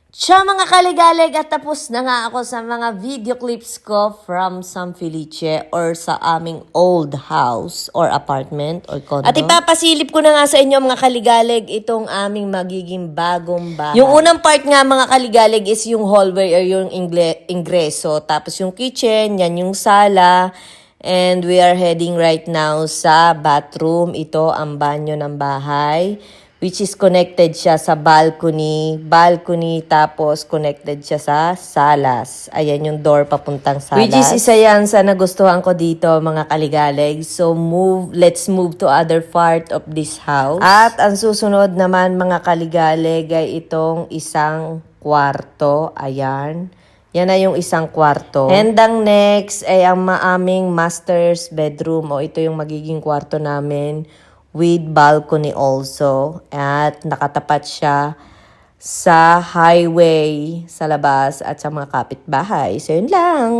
Siya mga kaligalig at tapos na nga ako sa mga video clips ko from San Felice or sa aming old house or apartment or condo. At ipapasilip ko na nga sa inyo mga kaligalig itong aming magiging bagong bahay. Yung unang part nga mga kaligalig is yung hallway or yung ingreso. Tapos yung kitchen, yan yung sala. And we are heading right now sa bathroom. Ito ang banyo ng bahay. Which is connected siya sa balcony, tapos connected siya sa salas. Ayan yung door papuntang salas. Which is isa yan sa nagustuhan ko dito mga kaligalig. So let's move to other part of this house. At ang susunod naman mga kaligalig ay itong isang kwarto. Ayan. Yan na yung isang kwarto. And ang next ay ang aming master's bedroom. O ito yung magiging kwarto namin. With balcony also. At nakatapat siya sa highway sa labas at sa mga kapitbahay. So, yun lang.